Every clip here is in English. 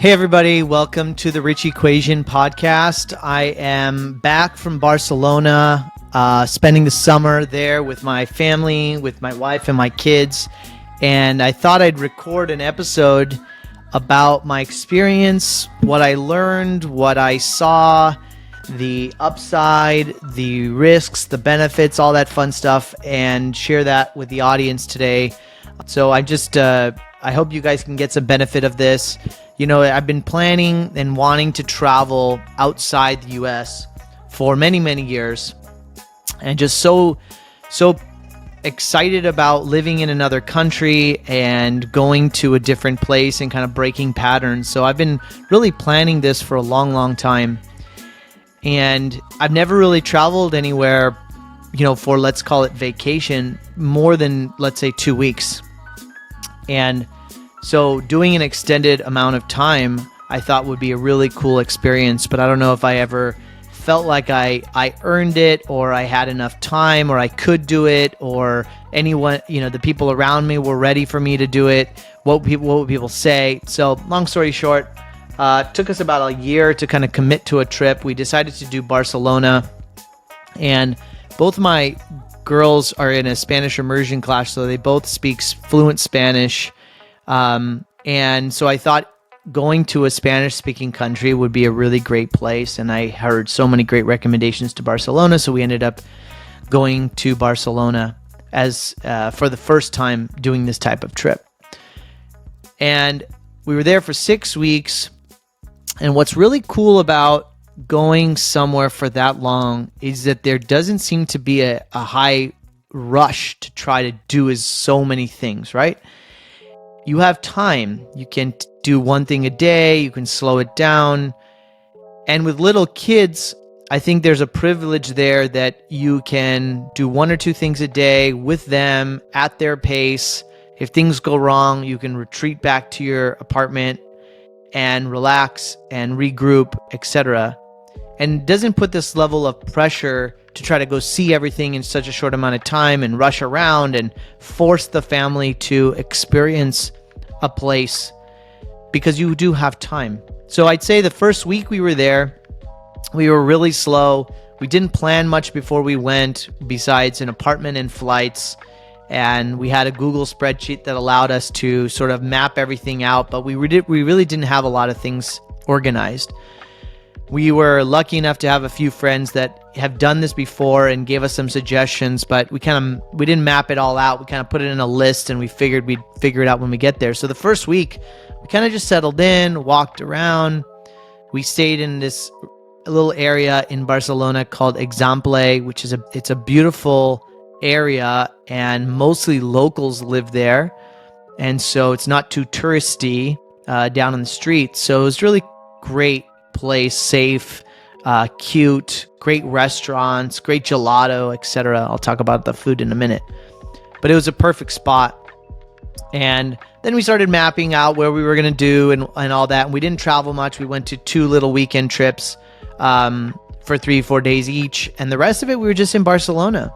Hey everybody, welcome to the Rich Equation podcast. I am back from Barcelona, spending the summer there with my family, with my wife and my kids. And I thought I'd record an episode about my experience, what I learned, what I saw, the upside, the risks, the benefits, all that fun stuff, and share that with the audience today. So I hope you guys can get some benefit of this. You know, I've been planning and wanting to travel outside the US for many, many years, and just so excited about living in another country and going to a different place and kind of breaking patterns. So I've been really planning this for a long, long time. And I've never really traveled anywhere, for, let's call it vacation, more than, let's say, 2 weeks. And so doing an extended amount of time, I thought would be a really cool experience, but I don't know if I ever felt like I earned it, or I had enough time, or I could do it, or anyone, the people around me were ready for me to do it. What would people say? So long story short, took us about a year to kind of commit to a trip. We decided to do Barcelona, and both my girls are in a Spanish immersion class, so they both speak fluent Spanish. And so I thought going to a Spanish-speaking country would be a really great place, and I heard so many great recommendations to Barcelona, so we ended up going to Barcelona as for the first time doing this type of trip. And we were there for 6 weeks, and what's really cool about going somewhere for that long is that there doesn't seem to be a high rush to try to do so many things, right? You have time. You can do one thing a day. You can slow it down. And with little kids, I think there's a privilege there that you can do one or two things a day with them at their pace. If things go wrong, you can retreat back to your apartment and relax and regroup, etc. And it doesn't put this level of pressure to try to go see everything in such a short amount of time and rush around and force the family to experience a place, because you do have time. So I'd say the first week we were there, we were really slow. We didn't plan much before we went besides an apartment and flights. And we had a Google spreadsheet that allowed us to sort of map everything out, but we really didn't have a lot of things organized. We were lucky enough to have a few friends that have done this before and gave us some suggestions, but we didn't map it all out. We kind of put it in a list, and we figured we'd figure it out when we get there. So the first week, we kind of just settled in, walked around. We stayed in this little area in Barcelona called Eixample, which is it's a beautiful area, and mostly locals live there. And so it's not too touristy down on the street. So it was really great place, safe, cute, great restaurants, great gelato, etc. I'll talk about the food in a minute. But it was a perfect spot. And then we started mapping out where we were going to do and all that. And we didn't travel much. We went to 2 little weekend trips for 3-4 days each. And the rest of it, we were just in Barcelona.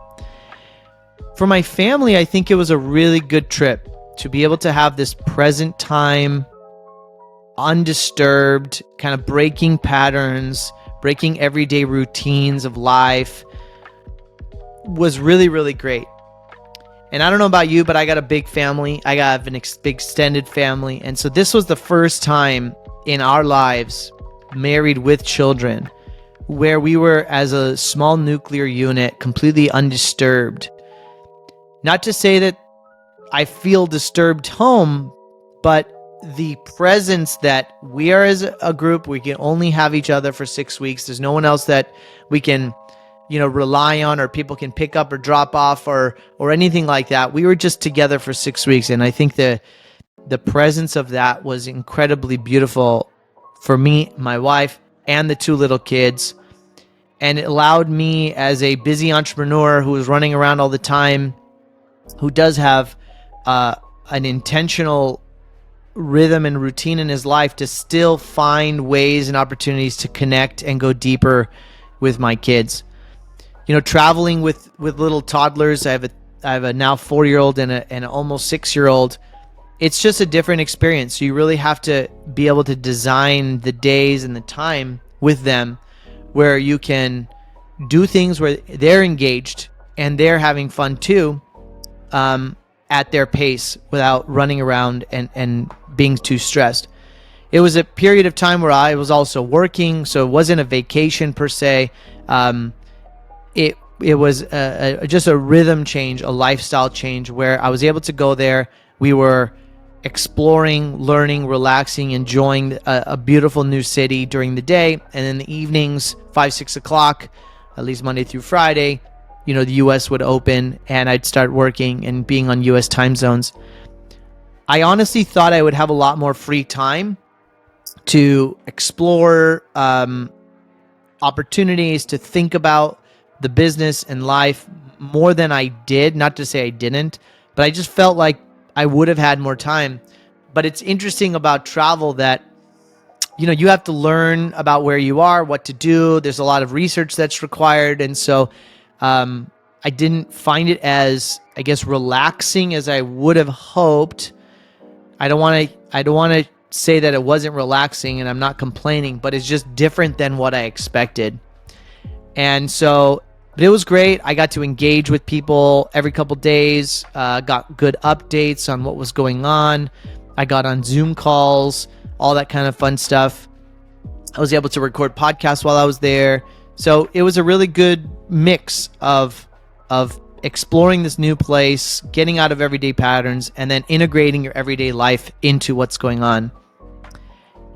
For my family, I think it was a really good trip to be able to have this present time, undisturbed, kind of breaking patterns, breaking everyday routines of life, was really, really great. And I don't know about you, but I got a big family. I got an big extended family. And so this was the first time in our lives, married with children, where we were as a small nuclear unit, completely undisturbed. Not to say that I feel disturbed home, but the presence that we are as a group, we can only have each other for 6 weeks. There's no one else that we can, rely on, or people can pick up or drop off or anything like that. We were just together for 6 weeks. And I think the presence of that was incredibly beautiful for me, my wife, and the 2 little kids. And it allowed me, as a busy entrepreneur who is running around all the time, who does have an intentional rhythm and routine in his life, to still find ways and opportunities to connect and go deeper with my kids. Traveling with little toddlers, I have a now 4-year-old and an almost 6-year-old. it's just a different experience. So you really have to be able to design the days and the time with them where you can do things where they're engaged and they're having fun too, at their pace without running around and being too stressed. It was a period of time where I was also working, so it wasn't a vacation per se. It was just a rhythm change, a lifestyle change where I was able to go there. We were exploring, learning, relaxing, enjoying a beautiful new city during the day, and in the evenings, 5-6 o'clock, at least Monday through Friday, the U.S. would open and I'd start working and being on U.S. time zones. I honestly thought I would have a lot more free time to explore opportunities, to think about the business and life more than I did. Not to say I didn't, but I just felt like I would have had more time. But it's interesting about travel that, you have to learn about where you are, what to do. There's a lot of research that's required. And so I didn't find it as, I guess, relaxing as I would have hoped. I don't want to say that it wasn't relaxing, and I'm not complaining, but it's just different than what I expected. And so, but it was great. I got to engage with people every couple days, got good updates on what was going on. I got on Zoom calls, all that kind of fun stuff. I was able to record podcasts while I was there. So it was a really good mix of exploring this new place, getting out of everyday patterns, and then integrating your everyday life into what's going on.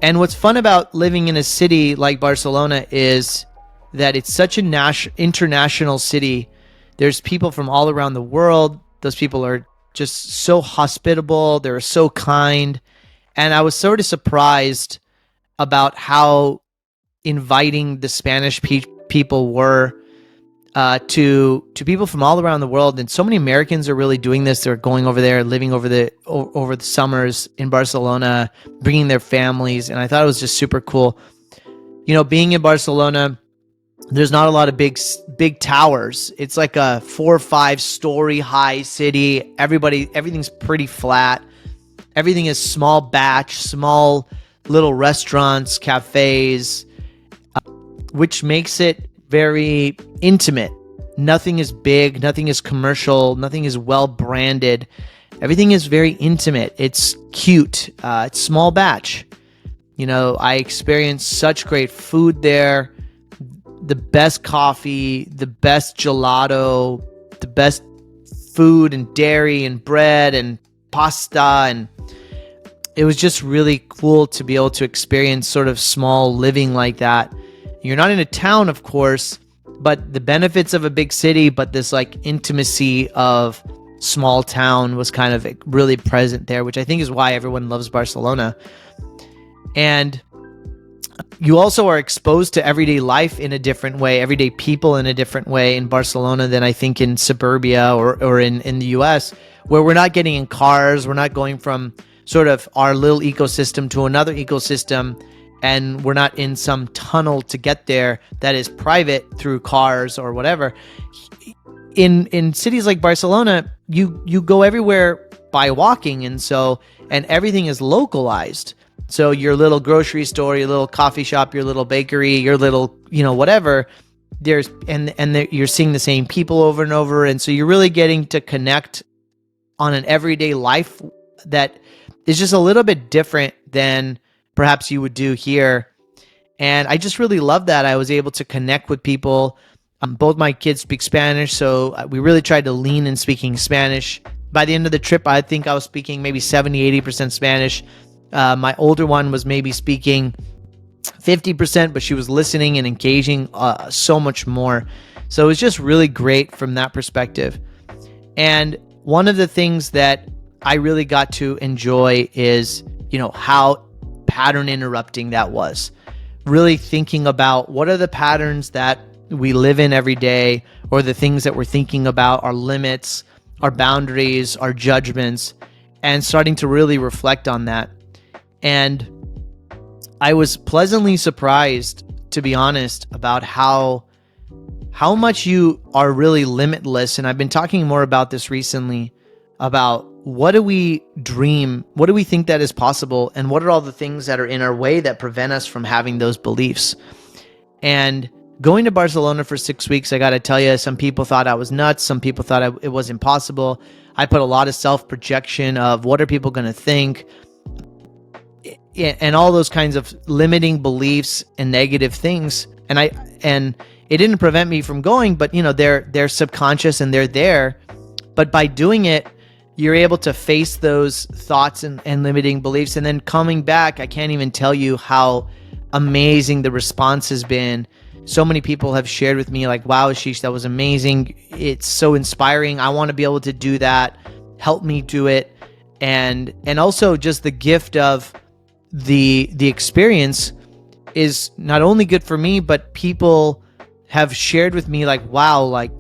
And what's fun about living in a city like Barcelona is that it's such an international city. There's people from all around the world. Those people are just so hospitable. They're so kind. And I was sort of surprised about how inviting the Spanish people were to people from all around the world. And so many Americans are really doing this. They're going over there, living over the summers in Barcelona, bringing their families. And I thought it was just super cool. Being in Barcelona, there's not a lot of big towers. It's like a 4 or 5 story high city. Everything's pretty flat. Everything is small batch, small little restaurants, cafes, which makes it very intimate. Nothing is big, nothing is commercial, nothing is well branded. Everything is very intimate. It's cute. It's small batch. I experienced such great food there. The best coffee, the best gelato, the best food and dairy and bread and pasta. And it was just really cool to be able to experience sort of small living like that. You're not in a town, of course, but the benefits of a big city, but this like intimacy of small town was kind of really present there, which I think is why everyone loves Barcelona. And you also are exposed to everyday life in a different way, everyday people in a different way in Barcelona than I think in suburbia or in the US, where we're not getting in cars. We're not going from sort of our little ecosystem to another ecosystem, and we're not in some tunnel to get there that is private through cars or whatever. In cities like Barcelona, you go everywhere by walking, and everything is localized. So your little grocery store, your little coffee shop, your little bakery, your little, whatever, you're seeing the same people over and over. And so you're really getting to connect on an everyday life that is just a little bit different than perhaps you would do here. And I just really love that. I was able to connect with people. Both my kids speak Spanish, so we really tried to lean in speaking Spanish. By the end of the trip, I think I was speaking maybe 70-80% Spanish. My older one was maybe speaking 50%, but she was listening and engaging so much more. So it was just really great from that perspective. And one of the things that I really got to enjoy is, how pattern interrupting that was. Really thinking about what are the patterns that we live in every day, or the things that we're thinking about, our limits, our boundaries, our judgments, and starting to really reflect on that. And I was pleasantly surprised, to be honest, about how much you are really limitless. And I've been talking more about this recently, about what do we dream? What do we think that is possible? And what are all the things that are in our way that prevent us from having those beliefs? And going to Barcelona for 6 weeks, I got to tell you, some people thought I was nuts. Some people thought it was impossible. I put a lot of self-projection of what are people going to think, and all those kinds of limiting beliefs and negative things. And it didn't prevent me from going, but they're subconscious and they're there. But by doing it, you're able to face those thoughts and limiting beliefs. And then coming back, I can't even tell you how amazing the response has been. So many people have shared with me like, wow, Ashish, that was amazing. It's so inspiring. I want to be able to do that. Help me do it. And also just the gift of the experience is not only good for me, but people have shared with me like, wow, like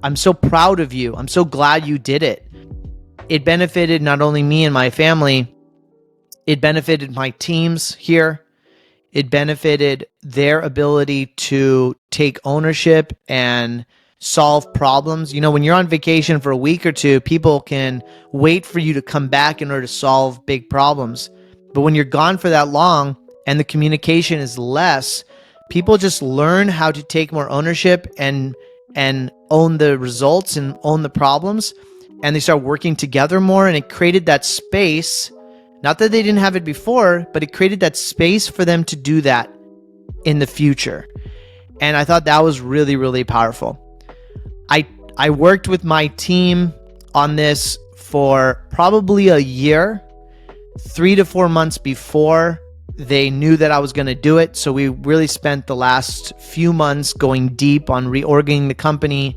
I'm so proud of you. I'm so glad you did it. It benefited not only me and my family, it benefited my teams here. It benefited their ability to take ownership and solve problems. When you're on vacation for a week or two, people can wait for you to come back in order to solve big problems. But when you're gone for that long and the communication is less, people just learn how to take more ownership and own the results and own the problems, and they start working together more. And it created that space, not that they didn't have it before, but it created that space for them to do that in the future. And I thought that was really, really powerful. I worked with my team on this for probably a year, 3 to 4 months before they knew that I was going to do it. So we really spent the last few months going deep on reorganizing the company,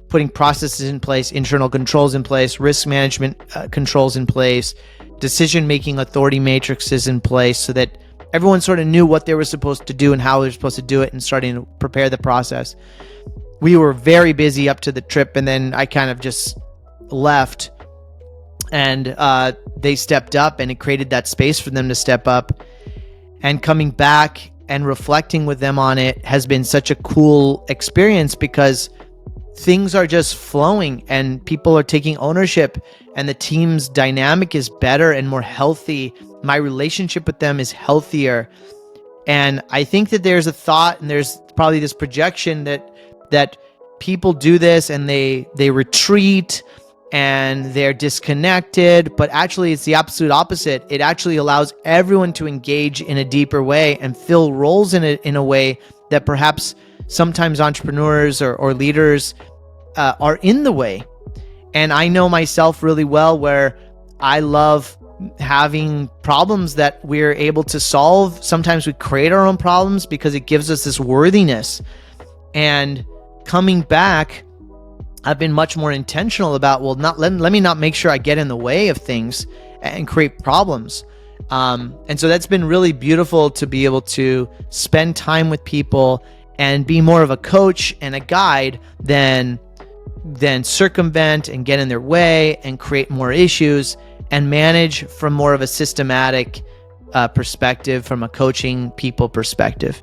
putting processes in place, internal controls in place, risk management controls in place, decision-making authority matrices in place, so that everyone sort of knew what they were supposed to do and how they were supposed to do it, and starting to prepare the process. We were very busy up to the trip, and then I kind of just left, and they stepped up, and it created that space for them to step up. And coming back and reflecting with them on it has been such a cool experience, because things are just flowing and people are taking ownership, and the team's dynamic is better and more healthy. My relationship with them is healthier. And I think that there's a thought, and there's probably this projection that people do this and they retreat and they're disconnected, but actually it's the absolute opposite. It actually allows everyone to engage in a deeper way and fill roles in a way that perhaps sometimes entrepreneurs or leaders are in the way. And I know myself really well, where I love having problems that we're able to solve. Sometimes we create our own problems because it gives us this worthiness. And coming back, I've been much more intentional about, let me not make sure I get in the way of things and create problems. And so that's been really beautiful, to be able to spend time with people and be more of a coach and a guide than circumvent and get in their way and create more issues, and manage from more of a systematic perspective, from a coaching people perspective.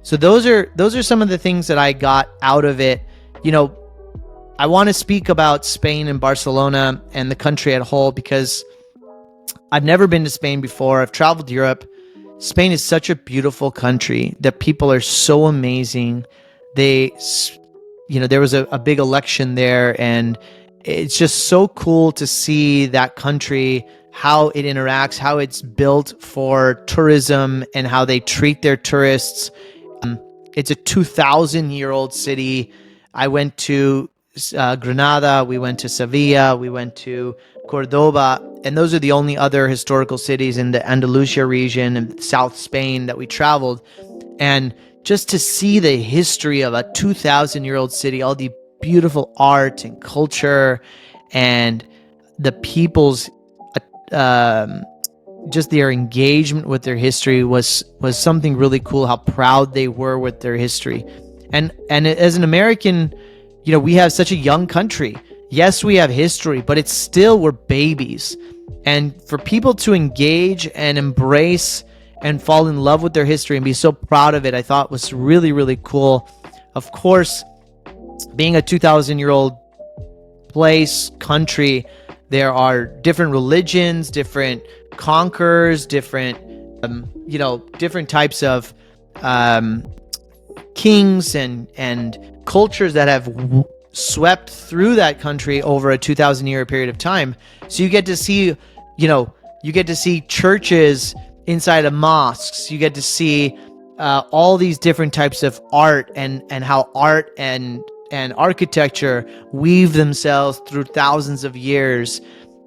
So those are some of the things that I got out of it. I want to speak about Spain and Barcelona and the country as a whole, because I've never been to Spain before. I've traveled Europe. Spain is such a beautiful country. The people are so amazing. There was a big election there, and it's just so cool to see that country, how it interacts, how it's built for tourism, and how they treat their tourists. It's a 2,000-year-old city. I went to Granada, we went to Sevilla, we went to Cordoba, and those are the only other historical cities in the Andalusia region and South Spain that we traveled. And just to see the history of a 2,000-year-old city, all the beautiful art and culture, and the people's just their engagement with their history was something really cool. How proud they were with their history. And as an American, we have such a young country. Yes, we have history, but it's still, we're babies. And for people to engage and embrace and fall in love with their history and be so proud of it, I thought was really, really cool. Of course, being a 2,000-year-old place, country, there are different religions, different conquerors, different, different types of kings and cultures that have swept through that country over a 2,000-year period of time. So you get to see, churches inside of mosques. You get to see all these different types of art and how art and architecture weave themselves through thousands of years.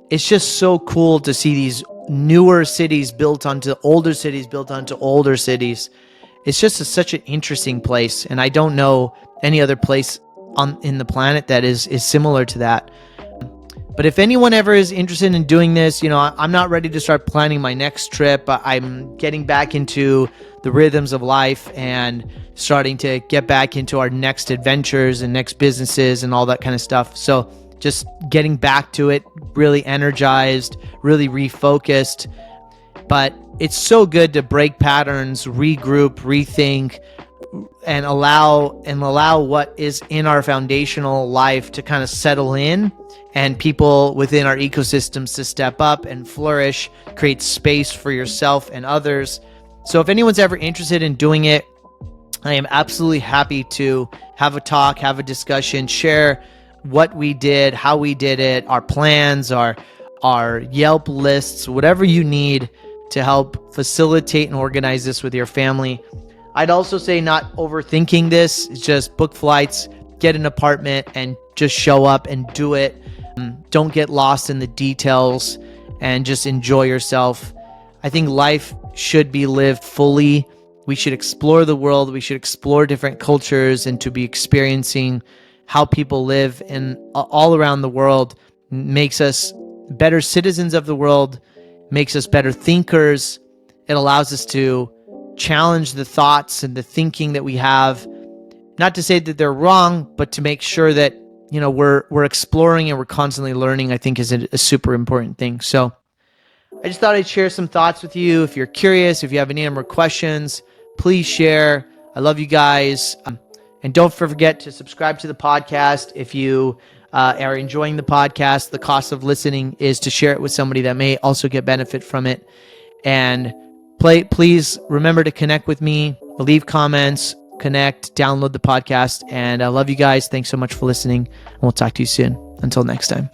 It's just so cool to see these newer cities built onto older cities, built onto older cities. It's just such an interesting place, and I don't know any other place in the planet that is similar to that. But if anyone ever is interested in doing this, I'm not ready to start planning my next trip. I'm getting back into the rhythms of life and starting to get back into our next adventures and next businesses and all that kind of stuff. So just getting back to it, really energized, really refocused. But it's so good to break patterns, regroup, rethink, and allow what is in our foundational life to kind of settle in, and people within our ecosystems to step up and flourish, create space for yourself and others. So if anyone's ever interested in doing it, I am absolutely happy to have a talk, have a discussion, share what we did, how we did it, our plans, our Yelp lists, whatever you need to help facilitate and organize this with your family. I'd also say not overthinking this. It's just book flights, get an apartment, and just show up and do it. Don't get lost in the details and just enjoy yourself. I think life should be lived fully. We should explore the world. We should explore different cultures, and to be experiencing how people live in all around the world makes us better citizens of the world, makes us better thinkers. It allows us to challenge the thoughts and the thinking that we have. Not to say that they're wrong, but to make sure that we're exploring and we're constantly learning, I think is a super important thing. So I just thought I'd share some thoughts with you. If you're curious, if you have any more questions, please share. I love you guys. And don't forget to subscribe to the podcast. If you are enjoying the podcast, the cost of listening is to share it with somebody that may also get benefit from it. And please remember to connect with me, leave comments, connect, download the podcast. And I love you guys. Thanks so much for listening. And we'll talk to you soon. Until next time.